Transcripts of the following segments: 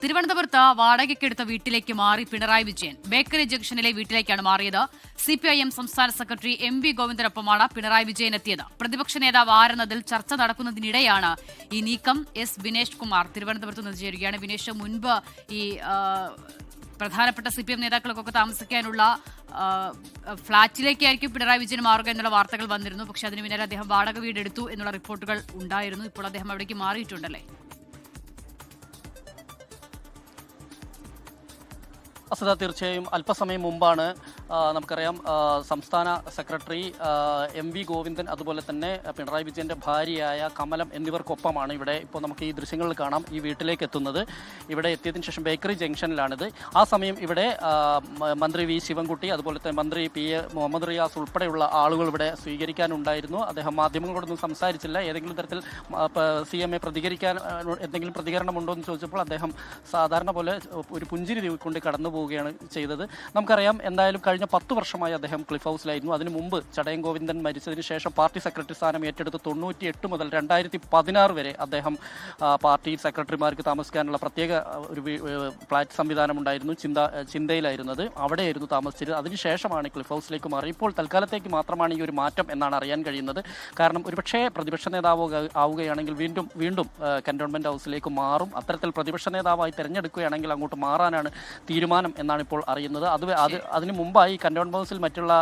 തിരുവനന്തപുരത്ത് വാടകയ്ക്കെടുത്ത വീട്ടിലേക്ക് മാറി പിണറായി വിജയൻ. ബേക്കറി ജംഗ്ഷനിലെ വീട്ടിലേക്കാണ് മാറിയത്. CPIM സംസ്ഥാന സെക്രട്ടറി MV ഗോവിന്ദനൊപ്പമാണ് പിണറായി വിജയൻ എത്തിയത്. പ്രതിപക്ഷ നേതാവ് ആരെന്നതിൽ ചർച്ച നടക്കുന്നതിനിടെയാണ് ഈ നീക്കം. വിനേഷ് കുമാർ തിരുവനന്തപുരത്ത് നിന്ന് ചേരുകയാണ്. വിനേഷ്, മുൻപ് ഈ പ്രധാനപ്പെട്ട CPM നേതാക്കൾക്കൊക്കെ താമസിക്കാനുള്ള ഫ്ളാറ്റിലേക്കായിരിക്കും പിണറായി വിജയൻ മാറുക എന്നുള്ള വാർത്തകൾ വന്നിരുന്നു. പക്ഷെ അതിന് പിന്നാലെ അദ്ദേഹം വാടക വീടെടുത്തു എന്നുള്ള റിപ്പോർട്ടുകൾ ഉണ്ടായിരുന്നു. ഇപ്പോൾ അദ്ദേഹം അവിടേക്ക് മാറിയിട്ടുണ്ടല്ലേ? അസത, തീർച്ചയായും അല്പസമയം മുമ്പാണ് നമുക്കറിയാം സംസ്ഥാന സെക്രട്ടറി MV ഗോവിന്ദൻ അതുപോലെ തന്നെ പിണറായി വിജയൻ്റെ ഭാര്യയായ കമലം എന്നിവർക്കൊപ്പമാണ് ഇവിടെ ഇപ്പോൾ നമുക്ക് ഈ ദൃശ്യങ്ങളിൽ കാണാം ഈ വീട്ടിലേക്ക് എത്തുന്നത്. ഇവിടെ എത്തിയതിനു ശേഷം ബേക്കറി ജംഗ്ഷനിലാണിത്. ആ സമയം ഇവിടെ മന്ത്രി V ശിവൻകുട്ടി അതുപോലെ തന്നെ മന്ത്രി PA മുഹമ്മദ് റിയാസ് ഉൾപ്പെടെയുള്ള ആളുകൾ ഇവിടെ സ്വീകരിക്കാനുണ്ടായിരുന്നു. അദ്ദേഹം മാധ്യമങ്ങളോടൊന്നും സംസാരിച്ചില്ല. ഏതെങ്കിലും തരത്തിൽ CMA പ്രതികരിക്കാൻ എന്തെങ്കിലും പ്രതികരണമുണ്ടോ എന്ന് ചോദിച്ചപ്പോൾ അദ്ദേഹം സാധാരണ പോലെ ഒരു പുഞ്ചിരി കൊണ്ട് കടന്നു പോവുകയാണ് ചെയ്തത്. നമുക്കറിയാം എന്തായാലും കഴിഞ്ഞ 10 വർഷമായി അദ്ദേഹം ക്ലിഫ് ഹൗസിലായിരുന്നു. അതിനു മുമ്പ് ചടയം ഗോവിന്ദൻ മരിച്ചതിന് ശേഷം പാർട്ടി സെക്രട്ടറി സ്ഥാനം ഏറ്റെടുത്ത് 98 മുതൽ 2016 വരെ അദ്ദേഹം പാർട്ടി സെക്രട്ടറിമാർക്ക് താമസിക്കാനുള്ള പ്രത്യേക ഒരു ഫ്ലാറ്റ് സംവിധാനം ഉണ്ടായിരുന്നു. ചിന്തയിലായിരുന്നത്, അവിടെയായിരുന്നു താമസിച്ചത്. അതിനുശേഷമാണ് ക്ലിഫ് ഹൗസിലേക്ക് മാറി. ഇപ്പോൾ തൽക്കാലത്തേക്ക് മാത്രമാണ് ഈ ഒരു മാറ്റം എന്നാണ് അറിയാൻ കഴിയുന്നത്. കാരണം ഒരുപക്ഷേ പ്രതിപക്ഷ നേതാവ് ആവുകയാണെങ്കിൽ വീണ്ടും കന്റോൺമെന്റ് ഹൗസിലേക്ക് മാറും. അത്തരത്തിൽ പ്രതിപക്ഷ നേതാവായി തിരഞ്ഞെടുക്കുകയാണെങ്കിൽ അങ്ങോട്ട് മാറാനാണ് തീരുമാനം എന്നാണ് ഇപ്പോൾ അറിയുന്നത്. അതിനു മുമ്പായി കന്റോൺമെന്റ് ഹൗസിൽ മറ്റുള്ള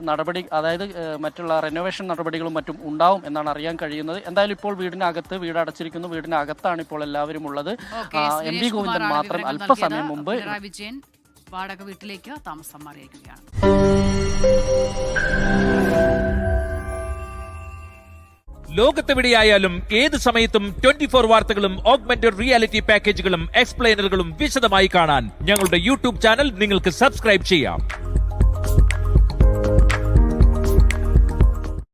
നടപടി, അതായത് മറ്റുള്ള റെനോവേഷൻ നടപടികളും മറ്റും ഉണ്ടാവും എന്നാണ് അറിയാൻ കഴിയുന്നത്. എന്തായാലും ഇപ്പോൾ വീട് അടച്ചിരിക്കുന്നു. വീടിനകത്താണ് ഇപ്പോൾ എല്ലാവരും ഉള്ളത്. MV ഗോവിന്ദൻ മാത്രം അല്പസമയം മുമ്പ് വിജയൻ വാടക വീട്ടിലേക്ക് താമസം മാറിയിരിക്കുകയാണ്. ലോകത്തെവിടെയായാലും ഏത് സമയത്തും 24 വാർത്തകളും ഓഗ്മെന്റഡ് റിയാലിറ്റി പാക്കേജുകളും എക്സ്പ്ലെയിനറുകളും വിശദമായി കാണാൻ ഞങ്ങളുടെ YouTube ചാനൽ നിങ്ങൾക്ക് സബ്സ്ക്രൈബ് ചെയ്യാം.